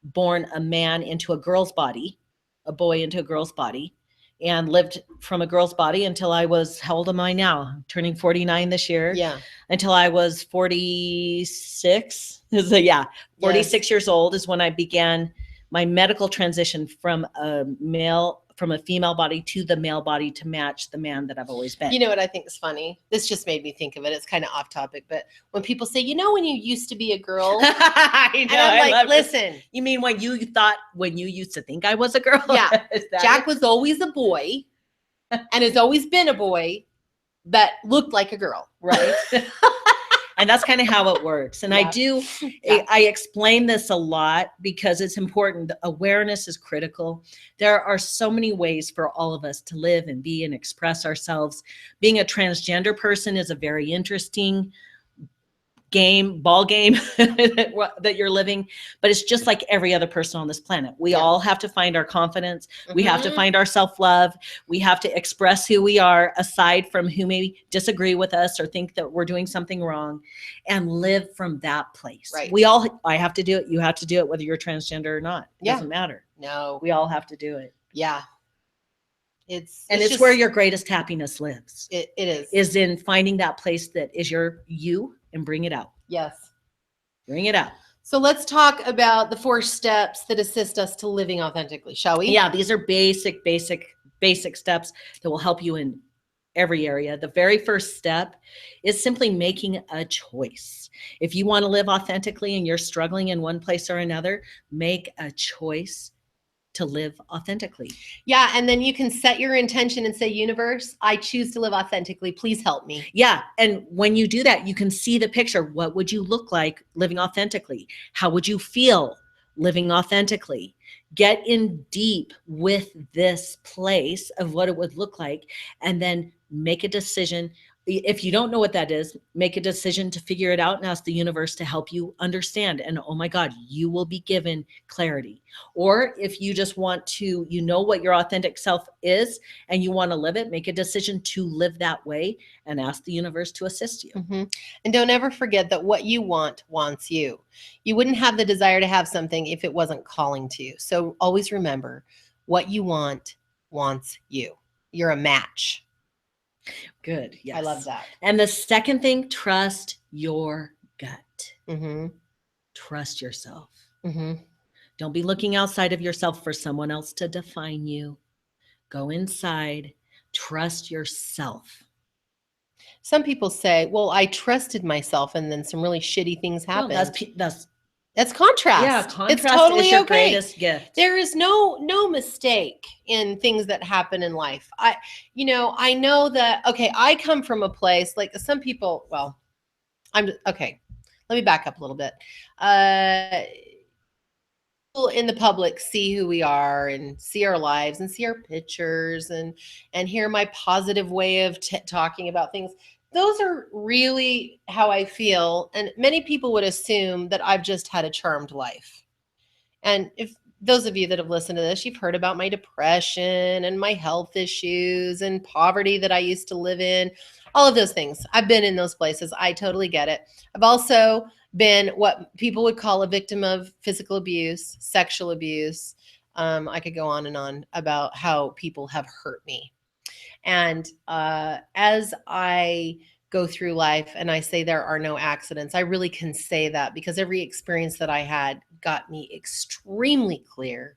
born a man into a girl's body, a boy into a girl's body, and lived from a girl's body until I was, how old am I now? I'm turning 49 this year. Yeah. Until I was 46. So yeah, 46 years old is when I began my medical transition from a female body to the male body to match the man that I've always been. You know what I think is funny? This just made me think of it. It's kind of off topic, but when people say, when you used to be a girl, I know, and I'm like, listen. This. You mean when you used to think I was a girl? Yeah. Jack was always a boy and has always been a boy that looked like a girl. Right. And that's kind of how it works. And yeah. I explain this a lot because it's important. Awareness is critical. There are so many ways for all of us to live and be and express ourselves. Being a transgender person is a very interesting ball game that you're living, but it's just like every other person on this planet. We all have to find our confidence. Mm-hmm. We have to find our self-love. We have to express who we are aside from who may disagree with us or think that we're doing something wrong, and live from that place. Right. I have to do it. You have to do it, whether you're transgender or not. It doesn't matter. No. We all have to do it. Yeah. It's just where your greatest happiness lives. It is. Is in finding that place that is you and bring it out. Yes. Bring it out. So let's talk about the 4 steps that assist us to living authentically, shall we? Yeah, these are basic steps that will help you in every area. The very first step is simply making a choice. If you want to live authentically and you're struggling in one place or another, make a choice to live authentically. Yeah. And then you can set your intention and say, universe, I choose to live authentically. Please help me. Yeah. And when you do that, you can see the picture. What would you look like living authentically? How would you feel living authentically? Get in deep with this place of what it would look like, and then make a decision. If you don't know what that is, make a decision to figure it out and ask the universe to help you understand. And oh my God, you will be given clarity. Or if you just want to, what your authentic self is and you want to live it, make a decision to live that way and ask the universe to assist you. Mm-hmm. And don't ever forget that what you want wants you. You wouldn't have the desire to have something if it wasn't calling to you. So always remember, what you want wants you. You're a match. Good. Yes. I love that. And the second thing, trust your gut. Mm-hmm. Trust yourself. Mm-hmm. Don't be looking outside of yourself for someone else to define you. Go inside. Trust yourself. Some people say, well, I trusted myself and then some really shitty things happened. No, that's contrast. Yeah, contrast it's totally is your okay. Greatest gift. There is no mistake in things that happen in life. I know that, okay, I come from a place like some people, okay, let me back up a little bit. People in the public see who we are and see our lives and see our pictures and hear my positive way of talking about things. Those are really how I feel. And many people would assume that I've just had a charmed life. And if those of you that have listened to this, you've heard about my depression and my health issues and poverty that I used to live in, all of those things. I've been in those places. I totally get it. I've also been what people would call a victim of physical abuse, sexual abuse. I could go on and on about how people have hurt me. And as I go through life and I say there are no accidents, I really can say that because every experience that I had got me extremely clear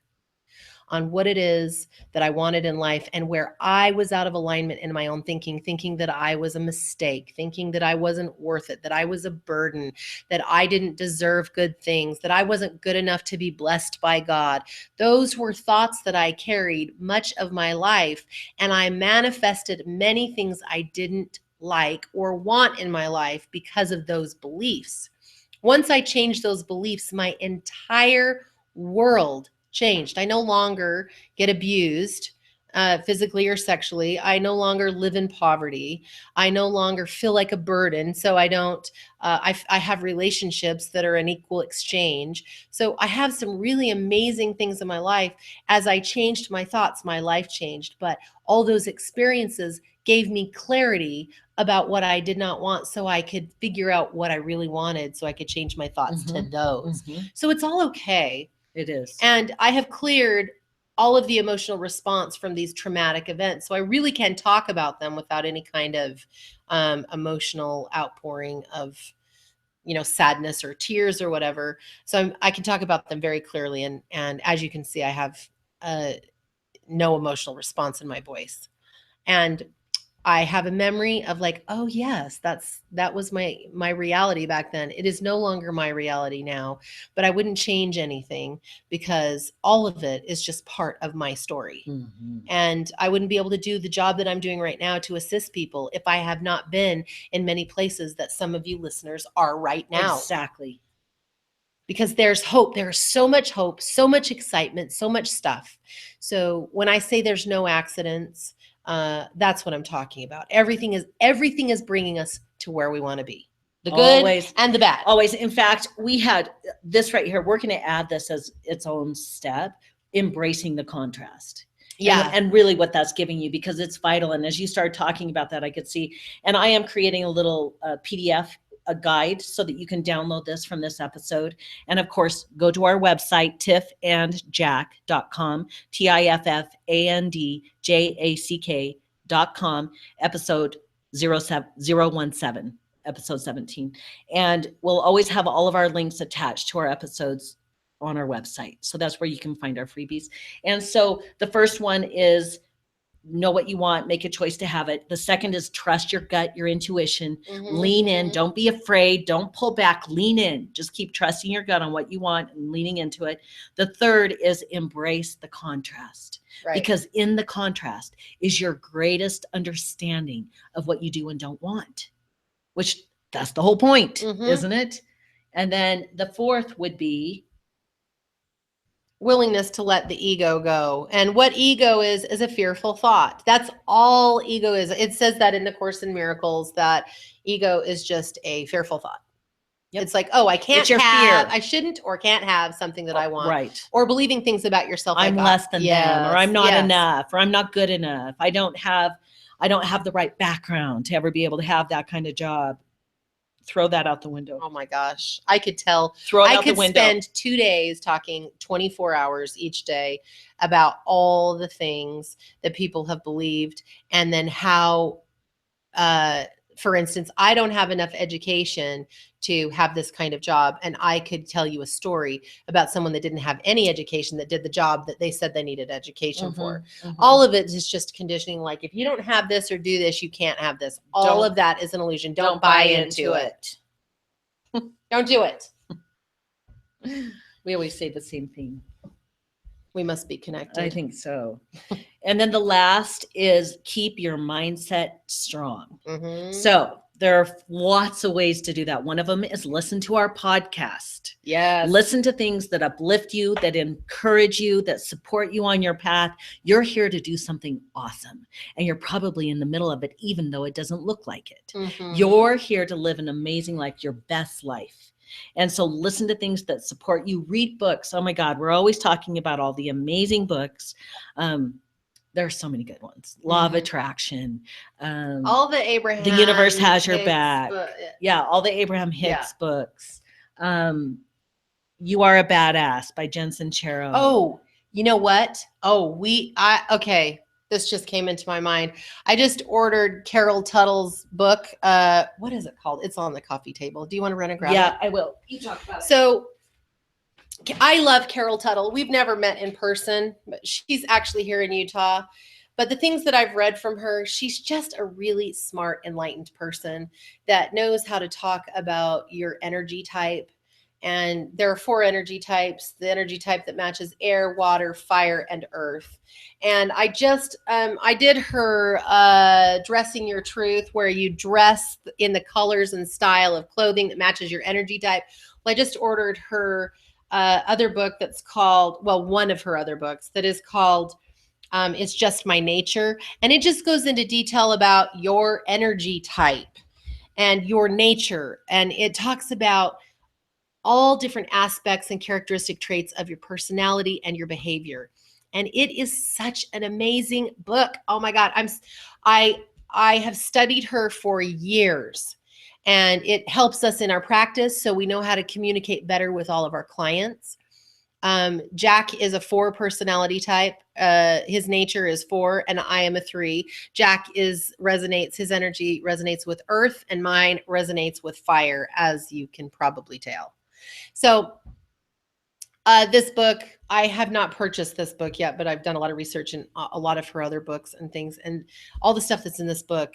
on what it is that I wanted in life, and where I was out of alignment in my own thinking that I was a mistake, thinking that I wasn't worth it, that I was a burden, that I didn't deserve good things, that I wasn't good enough to be blessed by God. Those were thoughts that I carried much of my life, and I manifested many things I didn't like or want in my life because of those beliefs. Once I changed those beliefs, my entire world changed. I no longer get abused physically or sexually. I no longer live in poverty. I no longer feel like a burden. So I don't, I have relationships that are an equal exchange. So I have some really amazing things in my life. As I changed my thoughts, my life changed. But all those experiences gave me clarity about what I did not want, so I could figure out what I really wanted, so I could change my thoughts to those. So it's all okay. It is. And I have cleared all of the emotional response from these traumatic events. So I really can talk about them without any kind of emotional outpouring of, sadness or tears or whatever. So I can talk about them very clearly. And as you can see, I have no emotional response in my voice. And I have a memory of like, oh yes, that was my reality back then. It is no longer my reality now, but I wouldn't change anything because all of it is just part of my story. And I wouldn't be able to do the job that I'm doing right now to assist people if I have not been in many places that some of you listeners are right now. Exactly. Because there's hope. There's so much hope, so much excitement, so much stuff. So when I say there's no accidents, that's what I'm talking about. Everything is bringing us to where we want to be. The good and the bad. Always. In fact, we had this right here. We're going to add this as its own step, embracing the contrast. Yeah. And really what that's giving you, because it's vital. And as you start talking about that, I could see, and I am creating a little PDF, a guide, so that you can download this from this episode. And of course, go to our website, tiffandjack.com, tiffandjack.com, episode 017, episode 17. And we'll always have all of our links attached to our episodes on our website. So that's where you can find our freebies. And so the first one is know what you want, make a choice to have it. The second is trust your gut, your intuition, lean in, don't be afraid, don't pull back, lean in, just keep trusting your gut on what you want and leaning into it. The third is embrace the contrast, because in the contrast is your greatest understanding of what you do and don't want, which that's the whole point, isn't it? And then the fourth would be willingness to let the ego go. And what ego is a fearful thought. That's all ego is. It says that in the Course in Miracles, that ego is just a fearful thought. It's like, oh, I can't have, I shouldn't or can't have something that I want. Right. Or believing things about yourself. I'm like, less than them, or I'm not enough, or I'm not good enough. I don't have the right background to ever be able to have that kind of job. Throw that out the window. Oh my gosh. I could tell. Throw it out the window. I could spend 2 days talking 24 hours each day about all the things that people have believed, and then how, for instance, I don't have enough education to have this kind of job. And I could tell you a story about someone that didn't have any education that did the job that they said they needed education for. All of it is just conditioning. Like, if you don't have this or do this, you can't have this. All of that is an illusion. Don't buy into it. Don't do it. We always say the same thing. We must be connected. I think so. And then the last is keep your mindset strong. So there are lots of ways to do that. One of them is listen to our podcast. Yes. Listen to things that uplift you, that encourage you, that support you on your path. You're here to do something awesome. And you're probably in the middle of it, even though it doesn't look like it. You're here to live an amazing life, your best life. And so listen to things that support you. Read books. Oh my God, we're always talking about all the amazing books. There are so many good ones. Law of Attraction. All the Abraham. The Universe Has Your Hicks Back. Yeah, all the Abraham Hicks books. You Are a Badass by Jen Sincero. Oh, you know what? Okay. This just came into my mind. I just ordered Carol Tuttle's book. What is it called? It's on the coffee table. Do you want to run and grab it? Yeah, I will. You talk about it. So I love Carol Tuttle. We've never met in person, but she's actually here in Utah. But the things that I've read from her, she's just a really smart, enlightened person that knows how to talk about your energy type. And there are 4 energy types: the energy type that matches air, water, fire, and earth. And I did her Dressing Your Truth, where you dress in the colors and style of clothing that matches your energy type. Well, I just ordered her other book that's called, well, one of her other books that is called It's Just My Nature. And it just goes into detail about your energy type and your nature. And it talks about all different aspects and characteristic traits of your personality and your behavior. And it is such an amazing book. Oh my God. I have studied her for years, and it helps us in our practice so we know how to communicate better with all of our clients. Jack is a 4 personality type. His nature is 4, and I am a 3. Jack his energy resonates with earth, and mine resonates with fire, as you can probably tell. So this book, I have not purchased this book yet, but I've done a lot of research in a lot of her other books and things. And all the stuff that's in this book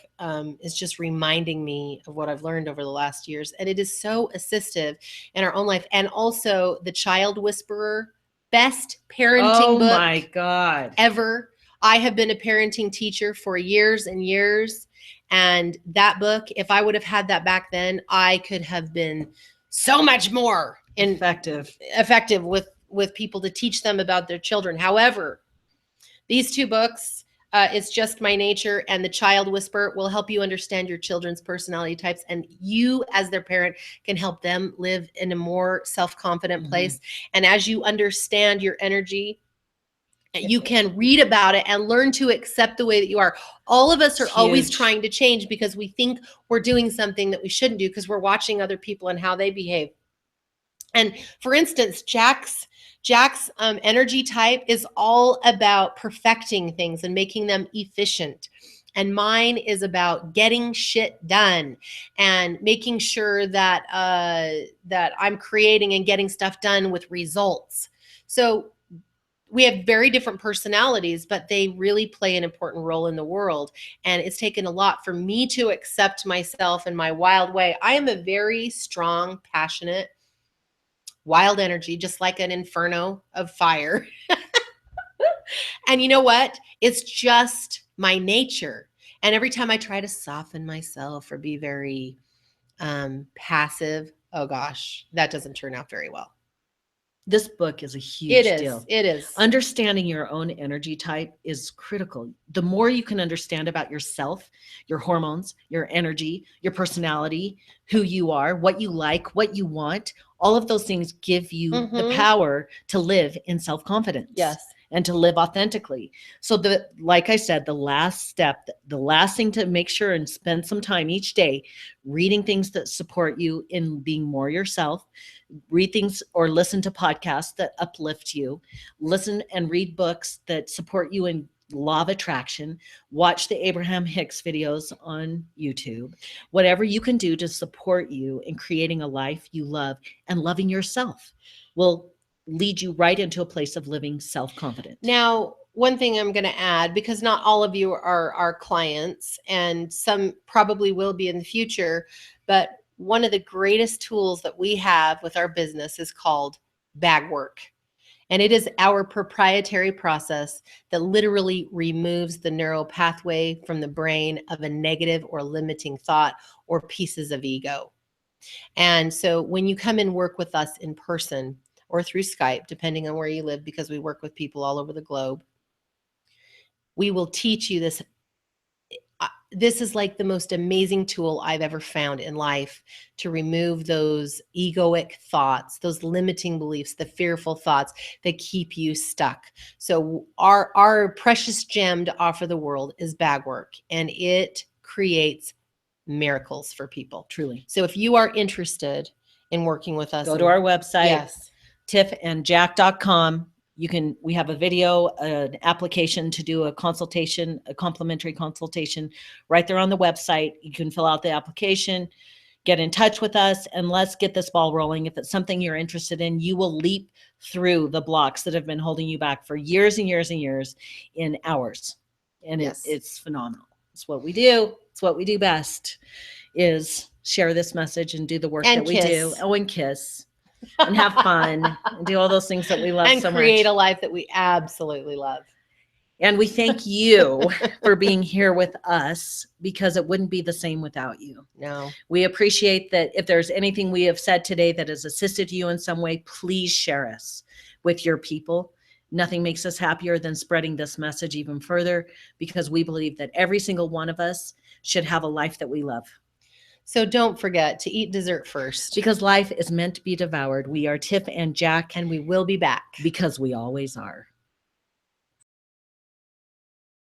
is just reminding me of what I've learned over the last years. And it is so assistive in our own life. And also The Child Whisperer, best parenting book my God. ever. I have been a parenting teacher for years and years. And that book, if I would have had that back then, I could have been so much more effective with people to teach them about their children. However, these 2 books, It's Just My Nature and The Child Whisperer, will help you understand your children's personality types, and you as their parent can help them live in a more self-confident place. And as you understand your energy, you can read about it and learn to accept the way that you are. All of us are always trying to change because we think we're doing something that we shouldn't do because we're watching other people and how they behave. And for instance, Jack's energy type is all about perfecting things and making them efficient. And mine is about getting shit done and making sure that that I'm creating and getting stuff done with results. So we have very different personalities, but they really play an important role in the world. And it's taken a lot for me to accept myself in my wild way. I am a very strong, passionate, wild energy, just like an inferno of fire. And you know what? It's just my nature. And every time I try to soften myself or be very passive, oh gosh, that doesn't turn out very well. This book is a huge deal. It is. Understanding your own energy type is critical. The more you can understand about yourself, your hormones, your energy, your personality, who you are, what you like, what you want, all of those things give you the power to live in self-confidence. Yes. And to live authentically. So like I said, the last step, the last thing to make sure and spend some time each day reading things that support you in being more yourself. Read things or listen to podcasts that uplift you. Listen and read books that support you in law of attraction. Watch the Abraham Hicks videos on YouTube. Whatever you can do to support you in creating a life you love and loving yourself will lead you right into a place of living self-confident. Now, one thing I'm going to add, because not all of you are our clients, and some probably will be in the future, but one of the greatest tools that we have with our business is called bag work. And it is our proprietary process that literally removes the neural pathway from the brain of a negative or limiting thought or pieces of ego. And so when you come and work with us in person or through Skype, depending on where you live, because we work with people all over the globe, we will teach you this. This is like the most amazing tool I've ever found in life to remove those egoic thoughts, those limiting beliefs, the fearful thoughts that keep you stuck. So our precious gem to offer the world is bag work, and it creates miracles for people. Truly. So if you are interested in working with us, go to our website. Yes. tiffandjack.com. We have a video, an application to do a consultation, a complimentary consultation right there on the website. You can fill out the application. Get in touch with us and let's get this ball rolling. If it's something you're interested in, you will leap through the blocks that have been holding you back for years and years and years in hours. And Yes. it's phenomenal. It's what we do. It's what we do best, is share this message and do the work And that we kiss. do. Oh, and kiss and have fun and do all those things that we love and so create much. a life that we absolutely love. And we thank you for being here with us, because it wouldn't be the same without you. No. We appreciate that. If there's anything we have said today that has assisted you in some way, please share us with your people. Nothing makes us happier than spreading this message even further, because we believe that every single one of us should have a life that we love. So don't forget to eat dessert first. Because life is meant to be devoured. We are Tiff and Jack, and we will be back. because we always are.